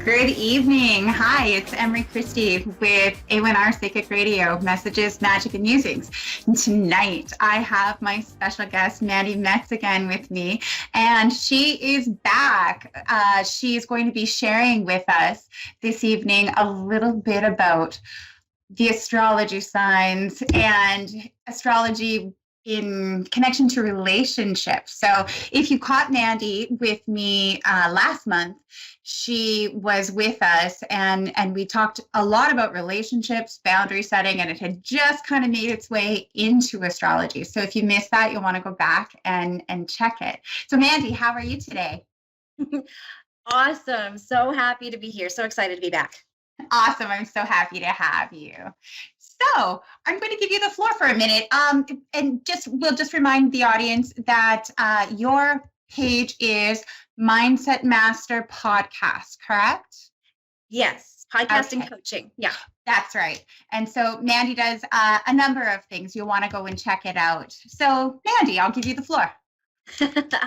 Good evening. Hi, it's Emery Christie with A1R Psychic Radio, Messages, Magic, and Musings. And tonight, I have my special guest, Mandy Metz, again with me, and she is back. She's going to be sharing with us this evening a little bit about the astrology signs and astrology in connection to relationships. So if you caught Mandy with me last month, she was with us and we talked a lot about relationships, boundary setting, and it had just kind of made its way into astrology. So if you missed that, you'll want to go back and check it. So Mandy, how are you today? Awesome. So happy to be here. So excited to be back. Awesome. I'm so happy to have you. So I'm going to give you the floor for a minute. And we'll just remind the audience that your page is Mindset Master Podcast, correct? Yes. Podcasting Okay. coaching. Yeah. That's right. And so Mandy does a number of things. You'll want to go and check it out. So Mandy, I'll give you the floor.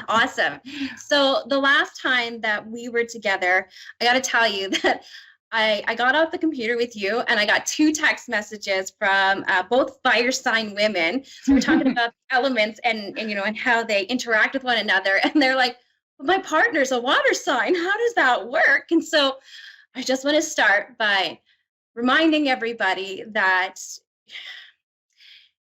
Awesome. So the last time that we were together, I got to tell you that I got off the computer with you and I got two text messages from both fire sign women. So we're talking about elements and and how they interact with one another. And they're like, well, my partner's a water sign. How does that work? And so I just want to start by reminding everybody that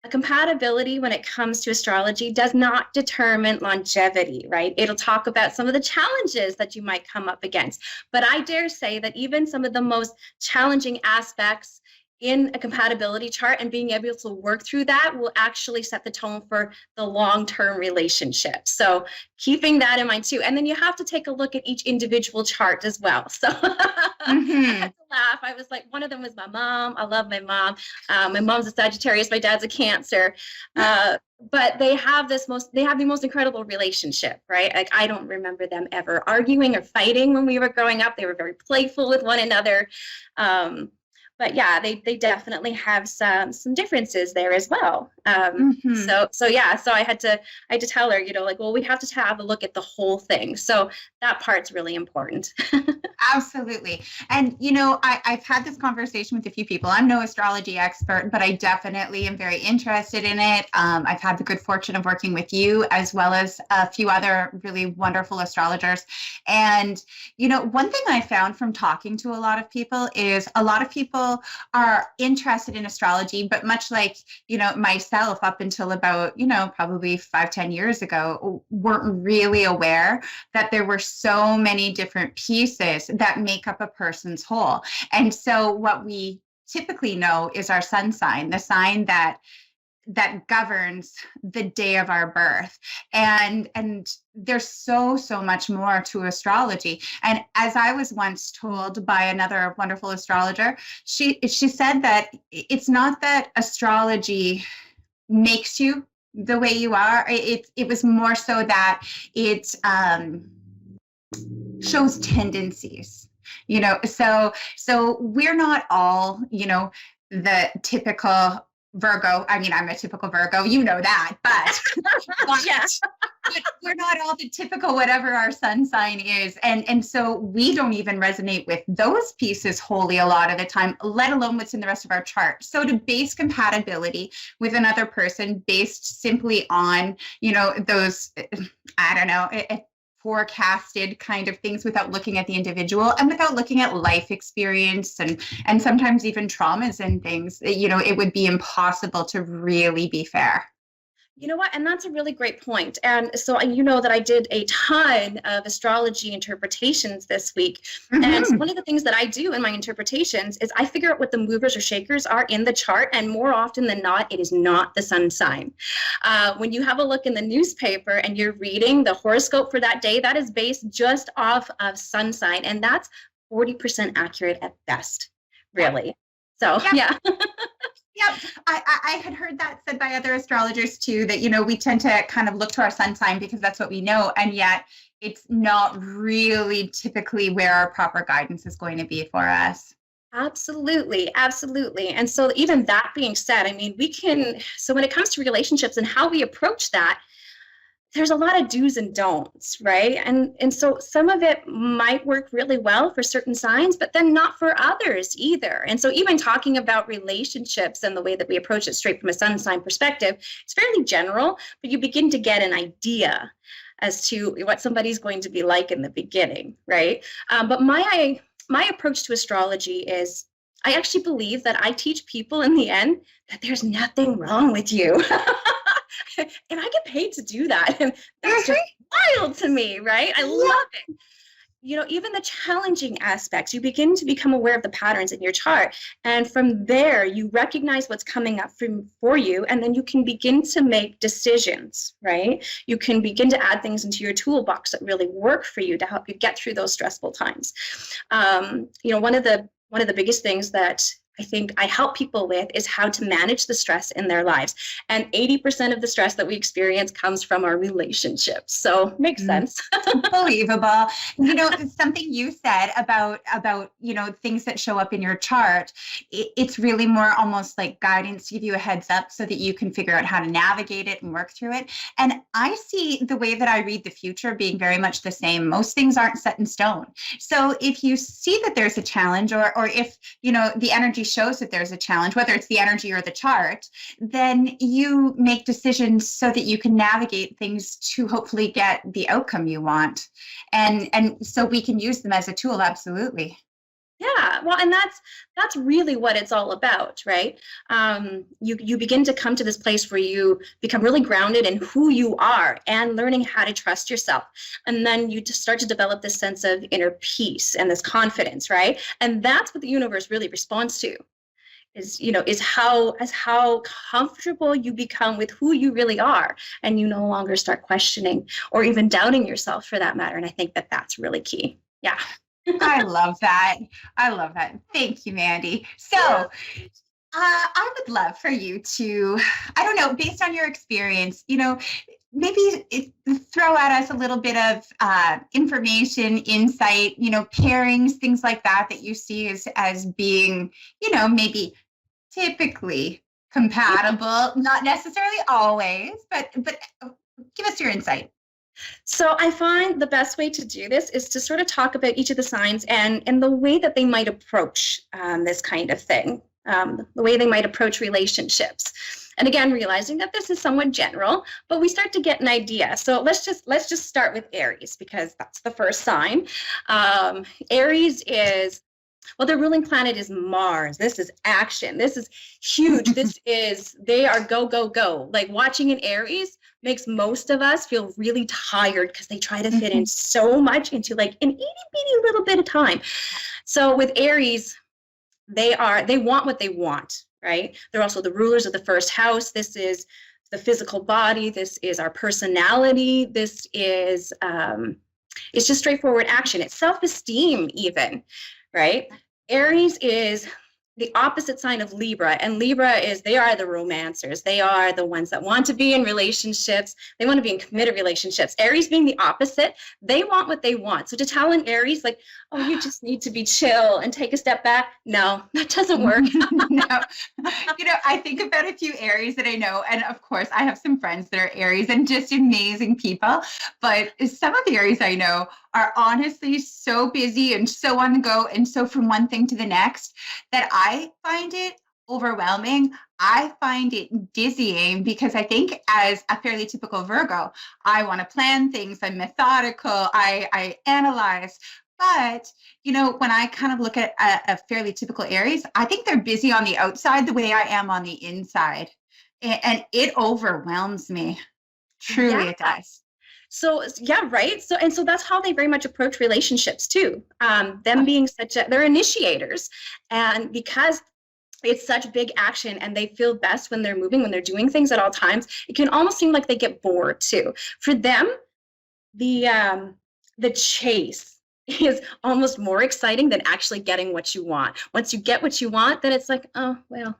a compatibility when it comes to astrology does not determine longevity, right? It'll talk about some of the challenges that you might come up against. But I dare say that even some of the most challenging aspects in a compatibility chart and being able to work through that will actually set the tone for the long-term relationship. So keeping that in mind too. And then you have to take a look at each individual chart as well. So I had to laugh. I was like, one of them was my mom. I love my mom. My mom's a Sagittarius. My dad's a Cancer. But they have the most incredible relationship, right? Like I don't remember them ever arguing or fighting when we were growing up. They were very playful with one another. But yeah, they definitely have some differences there as well. So I had to tell her, well, we have to have a look at the whole thing. So that part's really important. Absolutely. And, I've had this conversation with a few people. I'm no astrology expert, but I definitely am very interested in it. I've had the good fortune of working with you as well as a few other really wonderful astrologers. And, one thing I found from talking to a lot of people is a lot of people are interested in astrology, but much like, myself up until about, probably 5-10 years ago, weren't really aware that there were so many different pieces that make up a person's whole. And so what we typically know is our sun sign, the sign that governs the day of our birth. And there's so much more to astrology. And as I was once told by another wonderful astrologer, she said that it's not that astrology makes you the way you are. It was more so that it shows tendencies, so we're not all, the typical Virgo. I mean, I'm a typical Virgo, that, but Yeah. but we're not all the typical whatever our sun sign is. And so we don't even resonate with those pieces wholly a lot of the time, let alone what's in the rest of our chart. So to base compatibility with another person based simply on, those, I don't know, forecasted kind of things without looking at the individual and without looking at life experience and sometimes even traumas and things, it would be impossible to really be fair. You know what? And that's a really great point. And so that I did a ton of astrology interpretations this week. And one of the things that I do in my interpretations is I figure out what the movers or shakers are in the chart. And more often than not, it is not the sun sign. When you have a look in the newspaper and you're reading the horoscope for that day, that is based just off of sun sign. And that's 40% accurate at best, really. So, yeah. Yep. I had heard that said by other astrologers too, that, we tend to kind of look to our sun sign because that's what we know. And yet it's not really typically where our proper guidance is going to be for us. Absolutely. Absolutely. And so even that being said, I mean, so when it comes to relationships and how we approach that, there's a lot of do's and don'ts, right? And so some of it might work really well for certain signs, but then not for others either. And so even talking about relationships and the way that we approach it straight from a sun sign perspective, it's fairly general, but you begin to get an idea as to what somebody's going to be like in the beginning, right? But my approach to astrology is, I actually believe that I teach people in the end that there's nothing wrong with you. And I get paid to do that. And that's just wild to me, right? I love it. You know, even the challenging aspects, you begin to become aware of the patterns in your chart. And from there, you recognize what's coming up for you. And then you can begin to make decisions, right? You can begin to add things into your toolbox that really work for you to help you get through those stressful times. You know, one of the biggest things that I think I help people with is how to manage the stress in their lives. And 80% of the stress that we experience comes from our relationships. So makes sense. Unbelievable. You know, something you said about, you know, things that show up in your chart, it's really more almost like guidance to give you a heads up so that you can figure out how to navigate it and work through it. And I see the way that I read the future being very much the same. Most things aren't set in stone. So if you see that there's a challenge, or if, you know, the energy shows that there's a challenge, whether it's the energy or the chart, then you make decisions so that you can navigate things to hopefully get the outcome you want. And so we can use them as a tool. Absolutely. Yeah, well, and that's really what it's all about, right? You begin to come to this place where you become really grounded in who you are and learning how to trust yourself. And then you just start to develop this sense of inner peace and this confidence, right? And that's what the universe really responds to. Is how comfortable you become with who you really are, and you no longer start questioning or even doubting yourself for that matter. And I think that that's really key. Yeah. I love that. I love that. Thank you, Mandy. So I would love for you to, I don't know, based on your experience, you know, maybe throw at us a little bit of information, insight, you know, pairings, things like that you see as being, you know, maybe typically compatible, not necessarily always, but give us your insight. So I find the best way to do this is to sort of talk about each of the signs and the way that they might approach this kind of thing, the way they might approach relationships. And again, realizing that this is somewhat general, but we start to get an idea. So let's just start with Aries, because that's the first sign. Aries is, well, their ruling planet is Mars. This is action. This is huge. They are go, go, go. Like watching an Aries makes most of us feel really tired because they try to fit in so much into like an itty bitty little bit of time. So with Aries, they want what they want, right? They're also the rulers of the first house. This is the physical body. This is our personality. This is, it's just straightforward action. It's self-esteem even, right? Aries is the opposite sign of Libra, and Libra they are the romancers. They are the ones that want to be in relationships. They want to be in committed relationships. Aries being the opposite, they want what they want. So to tell an Aries like, oh, you just need to be chill and take a step back. No, that doesn't work. No. You know, I think about a few Aries that I know, and of course I have some friends that are Aries and just amazing people, but some of the Aries I know are honestly so busy and so on the go and so from one thing to the next that I find it overwhelming. I find it dizzying because I think as a fairly typical Virgo, I want to plan things. I'm methodical. I analyze. But, you know, when I kind of look at a fairly typical Aries, I think they're busy on the outside the way I am on the inside. And it overwhelms me. Truly, it does. So, yeah, right. So that's how they very much approach relationships too. Them being they're initiators. And because it's such big action and they feel best when they're moving, when they're doing things at all times, it can almost seem like they get bored too. For them, the chase is almost more exciting than actually getting what you want. Once you get what you want, then it's like, oh, well.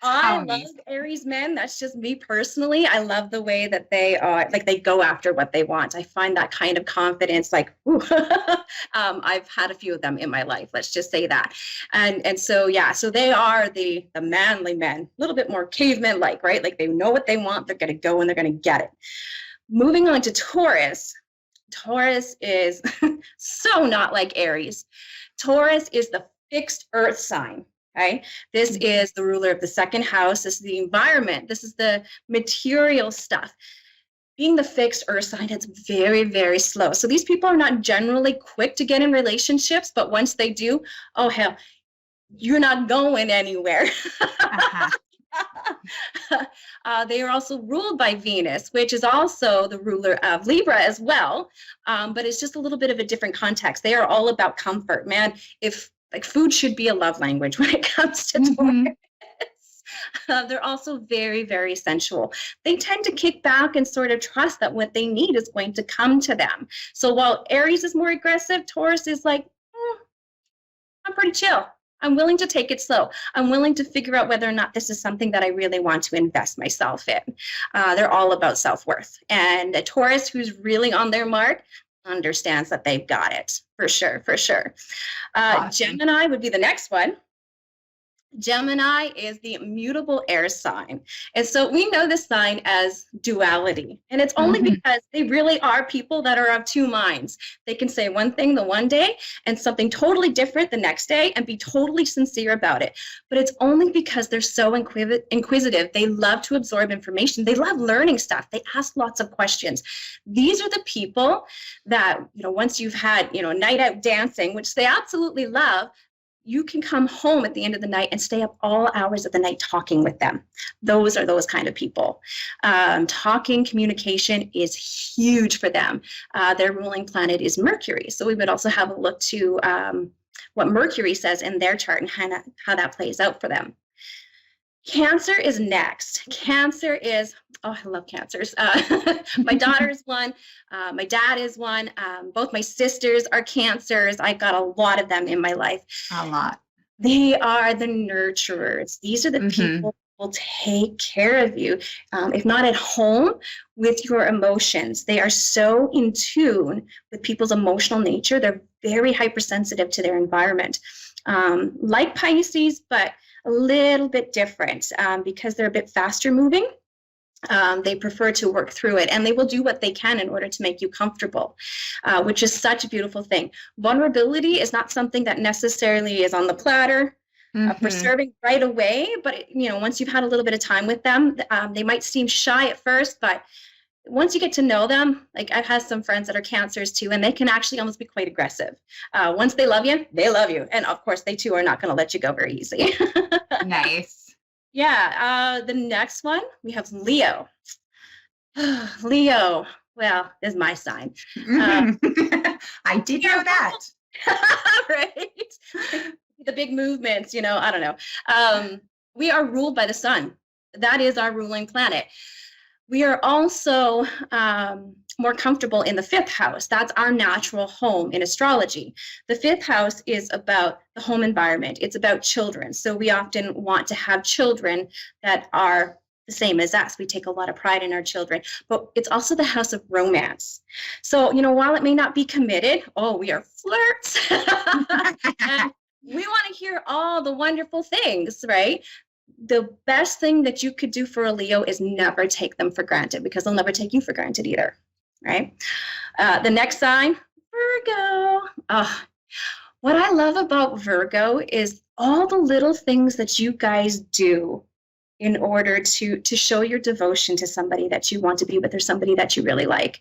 I How love amazing. Aries men. That's just me personally. I love the way that they are, like they go after what they want. I find that kind of confidence, like, ooh. I've had a few of them in my life. Let's just say that. And so yeah, so they are the manly men, a little bit more caveman like, right? Like they know what they want. They're gonna go and they're gonna get it. Moving on to Taurus. Taurus is so not like Aries. Taurus is the fixed earth sign. Okay. This is the ruler of the second house. This is the environment. This is the material stuff. Being the fixed earth sign, it's very, very slow. So these people are not generally quick to get in relationships, but once they do, oh hell, you're not going anywhere. Uh-huh. They are also ruled by Venus, which is also the ruler of Libra as well. But it's just a little bit of a different context. They are all about comfort, man. If like food should be a love language when it comes to Taurus. They're also very, very sensual. They tend to kick back and sort of trust that what they need is going to come to them. So while Aries is more aggressive, Taurus is like, I'm pretty chill. I'm willing to take it slow. I'm willing to figure out whether or not this is something that I really want to invest myself in. They're all about self-worth. And a Taurus who's really on their mark understands that they've got it, for sure, for sure. Awesome. Gemini would be the next one. Gemini is the mutable air sign. And so we know this sign as duality. And it's only because they really are people that are of two minds. They can say one thing the one day and something totally different the next day and be totally sincere about it. But it's only because they're so inquisitive. They love to absorb information. They love learning stuff. They ask lots of questions. These are the people that, once you've had, a night out dancing, which they absolutely love, you can come home at the end of the night and stay up all hours of the night talking with them. Those are those kind of people. Talking, communication is huge for them. Their ruling planet is Mercury. So we would also have a look to what Mercury says in their chart and how that plays out for them. Cancer is next. Cancer is, I love Cancers. My daughter is one. My dad is one. Both my sisters are Cancers. I've got a lot of them in my life. A lot. They are the nurturers. These are the people who will take care of you, if not at home, with your emotions. They are so in tune with people's emotional nature. They're very hypersensitive to their environment. Like Pisces, but a little bit different because they're a bit faster moving. They prefer to work through it, and they will do what they can in order to make you comfortable, which is such a beautiful thing. Vulnerability is not something that necessarily is on the platter for serving right away, but once you've had a little bit of time with them, they might seem shy at first, but once you get to know them, like I've had some friends that are Cancers too, and they can actually almost be quite aggressive. Once they love you, they love you. And of course, they too are not going to let you go very easy. Nice. Yeah. The next one, we have Leo. Leo, well, is my sign. I did know that. Right? The big movements, I don't know. We are ruled by the sun. That is our ruling planet. We are also more comfortable in the fifth house. That's our natural home in astrology. The fifth house is about the home environment. It's about children. So we often want to have children that are the same as us. We take a lot of pride in our children, but it's also the house of romance. So, while it may not be committed, we are flirts. And we want to hear all the wonderful things, right? The best thing that you could do for a Leo is never take them for granted, because they'll never take you for granted either, right? The next sign, Virgo. What I love about Virgo is all the little things that you guys do in order to show your devotion to somebody that you want to be with or somebody that you really like.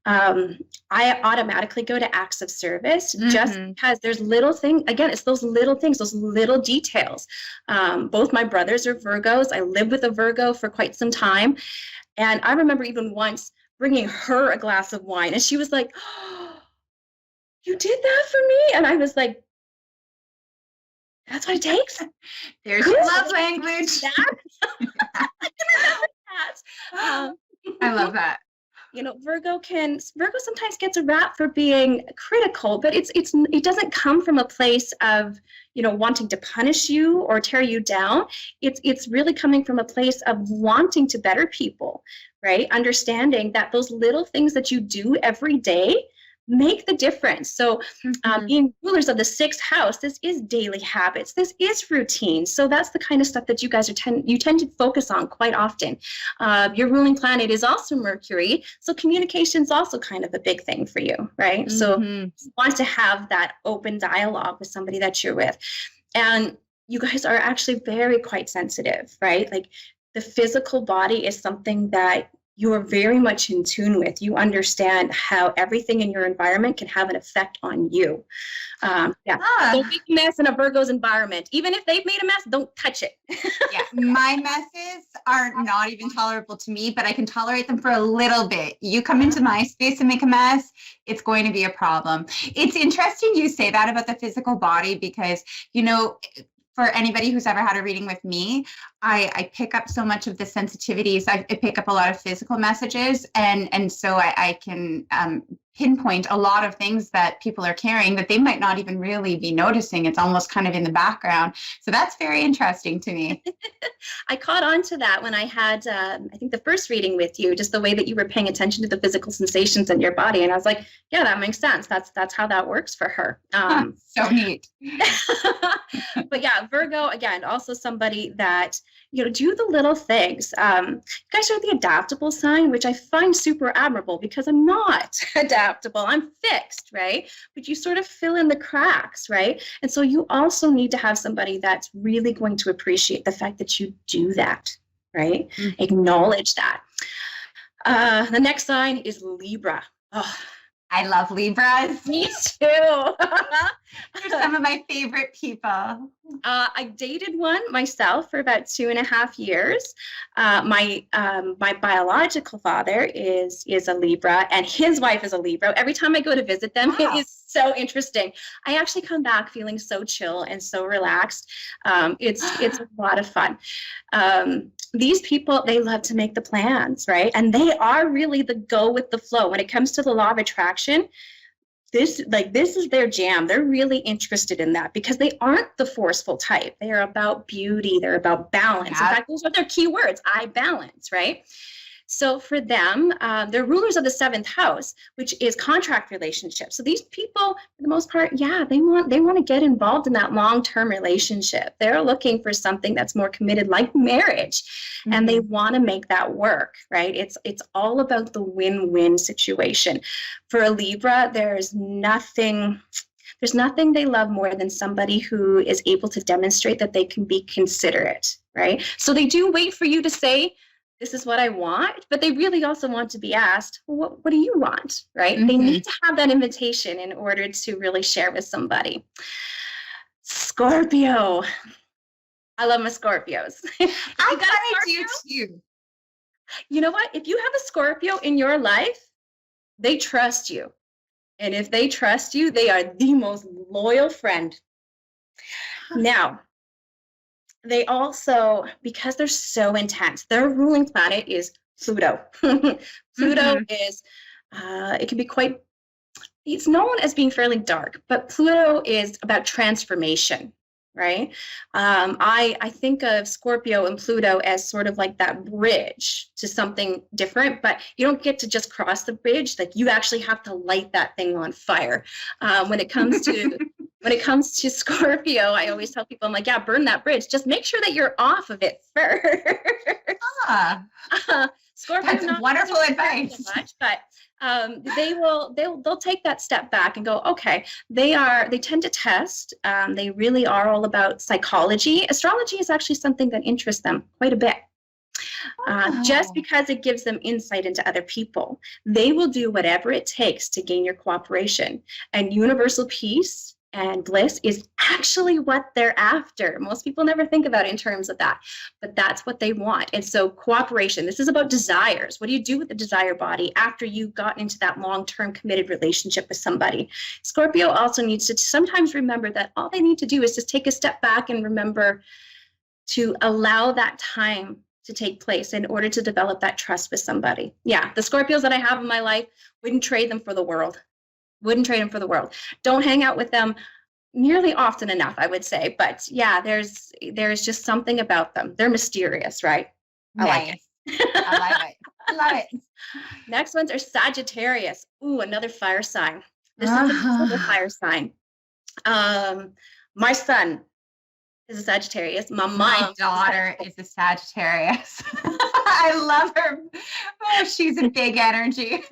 I automatically go to acts of service just because there's little things. Again, it's those little things, those little details. Both my brothers are Virgos. I lived with a Virgo for quite some time. And I remember even once bringing her a glass of wine, and she was like, "Oh, you did that for me?" And I was like, "That's what it takes." There's your love language. I can remember that. I love that. Virgo sometimes gets a rap for being critical, but it doesn't come from a place of, wanting to punish you or tear you down. It's really coming from a place of wanting to better people, right? Understanding that those little things that you do every day make the difference. So being rulers of the sixth house, this is daily habits. This is routine. So that's the kind of stuff that you guys tend to focus on quite often. Your ruling planet is also Mercury. So communication is also kind of a big thing for you, right? So you want to have that open dialogue with somebody that you're with. And you guys are actually very quite sensitive, right? Like the physical body is something that you are very much in tune with. You understand how everything in your environment can have an effect on you. Don't make a mess in a Virgo's environment. Even if they've made a mess, don't touch it. Yeah, my messes are not even tolerable to me, but I can tolerate them for a little bit. You come into my space and make a mess, it's going to be a problem. It's interesting you say that about the physical body because, for anybody who's ever had a reading with me, I pick up so much of the sensitivities. I pick up a lot of physical messages, and so I can pinpoint a lot of things that people are carrying that they might not even really be noticing. It's almost kind of in the background. So that's very interesting to me. I caught on to that when I had, I think the first reading with you, just the way that you were paying attention to the physical sensations in your body. And I was like, yeah, that makes sense. That's how that works for her. So neat. But yeah, Virgo, again, also somebody that, do the little things. You guys are the adaptable sign, which I find super admirable because I'm not adaptable. I'm fixed, right? But you sort of fill in the cracks, right? And so you also need to have somebody that's really going to appreciate the fact that you do that, right? Acknowledge that. The next sign is Libra. Oh, I love Libras. Me too. They're some of my favorite people. I dated one myself for about 2.5 years. My biological father is a Libra, and his wife is a Libra. Every time I go to visit them, It is so interesting. I actually come back feeling so chill and so relaxed. It's a lot of fun. These people, they love to make the plans, right? And they are really the go with the flow. When it comes to the law of attraction, this is their jam. They're really interested in that because they aren't the forceful type. They are about beauty. They're about balance. In fact, those are their key words. I balance, right? So for them, they're rulers of the seventh house, which is contract relationships. So these people, for the most part, they want to get involved in that long-term relationship. They're looking for something that's more committed, like marriage, and they want to make that work, right? It's all about the win-win situation. For a Libra, there's nothing they love more than somebody who is able to demonstrate that they can be considerate, right? So they do wait for you to say, this is what I want, but they really also want to be asked, well, what do you want, right? They need to have that invitation in order to really share with somebody. Scorpio. I love my Scorpios. I kind of do too. You know what? If you have a Scorpio in your life, they trust you. And if they trust you, they are the most loyal friend. Now, they also, because they're so intense, their ruling planet is Pluto. Pluto is, it can be it's known as being fairly dark, but Pluto is about transformation, right? I think of Scorpio and Pluto as sort of like that bridge to something different, but you don't get to just cross the bridge. Like you actually have to light that thing on fire. When it comes to Scorpio, I always tell people, I'm like, yeah, burn that bridge. Just make sure that you're off of it first. Scorpio, that's wonderful advice. So much, but they'll take that step back and go, okay, they tend to test. They really are all about psychology. Astrology is actually something that interests them quite a bit. Just because it gives them insight into other people. They will do whatever it takes to gain your cooperation. And universal peace and bliss is actually what they're after. Most people never think about it in terms of that, but that's what they want. And so cooperation, this is about desires. What do you do with the desire body after you've gotten into that long-term committed relationship with somebody? Scorpio also needs to sometimes remember that all they need to do is just take a step back and remember to allow that time to take place in order to develop that trust with somebody. Yeah, the Scorpios that I have in my life, wouldn't trade them for the world. Wouldn't trade them for the world. Don't hang out with them nearly often enough, I would say. But yeah, there's just something about them. They're mysterious, right? I like it. I love it. Love it. Next ones are Sagittarius. Ooh, another fire sign. This is another fire sign. My son is a Sagittarius. My daughter is a Sagittarius. I love her. Oh, she's a big energy.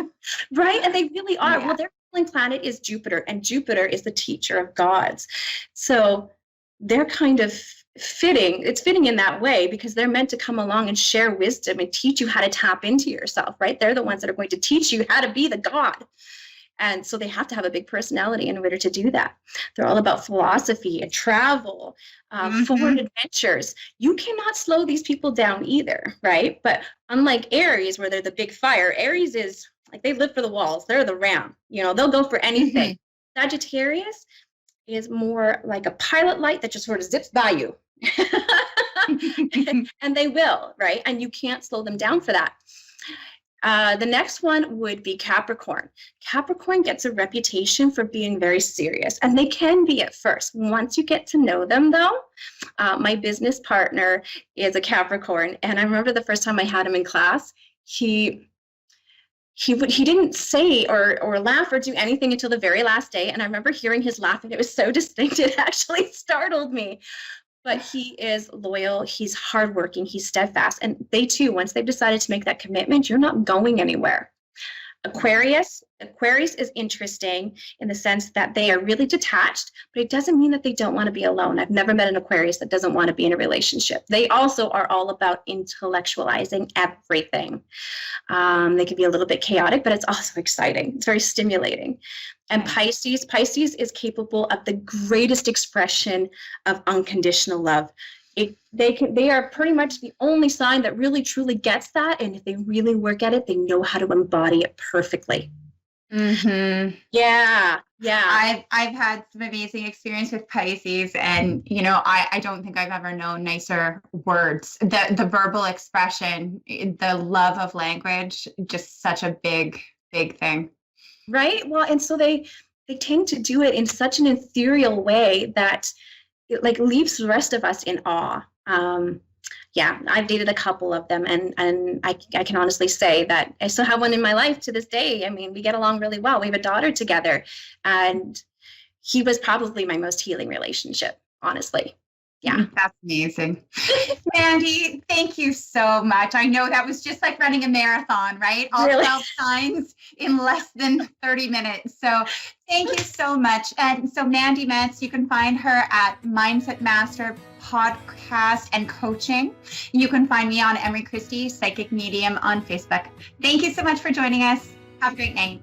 Right? And they really are. Yeah. Well, their ruling planet is Jupiter, and Jupiter is the teacher of gods. So they're kind of fitting. It's fitting in that way because they're meant to come along and share wisdom and teach you how to tap into yourself, right? They're the ones that are going to teach you how to be the god. And so they have to have a big personality in order to do that. They're all about philosophy and travel, foreign adventures. You cannot slow these people down either, right? But unlike Aries, where they're the big fire, Aries is like they live for the walls. They're the ram. You know, they'll go for anything. Sagittarius is more like a pilot light that just sort of zips by you. And they will, right? And you can't slow them down for that. The next one would be Capricorn. Capricorn gets a reputation for being very serious, and they can be at first. Once you get to know them, though, my business partner is a Capricorn, and I remember the first time I had him in class, he didn't say or laugh or do anything until the very last day, and I remember hearing his laugh, and it was so distinct, it actually startled me. But he is loyal, he's hardworking, he's steadfast. And they too, once they've decided to make that commitment, you're not going anywhere. Aquarius is interesting in the sense that they are really detached, but it doesn't mean that they don't want to be alone. I've never met an Aquarius that doesn't want to be in a relationship. They also are all about intellectualizing everything. They can be a little bit chaotic, but it's also exciting. It's very stimulating. And Pisces is capable of the greatest expression of unconditional love. They are pretty much the only sign that really truly gets that, and if they really work at it, they know how to embody it perfectly. Yeah. I've had some amazing experience with Pisces, and I don't think I've ever known nicer words. The verbal expression, the love of language, just such a big thing. Right. Well, and so they tend to do it in such an ethereal way that it like leaves the rest of us in awe. I've dated a couple of them, and I can honestly say that I still have one in my life to this day. I mean, we get along really well. We have a daughter together, and he was probably my most healing relationship, honestly. Yeah. That's amazing. Mandy, thank you so much. I know that was just like running a marathon, right? All 12 signs in less than 30 minutes. So thank you so much. And so Mandy Metz, you can find her at Mindset Master Podcast and Coaching. You can find me on Emery Christie, Psychic Medium on Facebook. Thank you so much for joining us. Have a great night.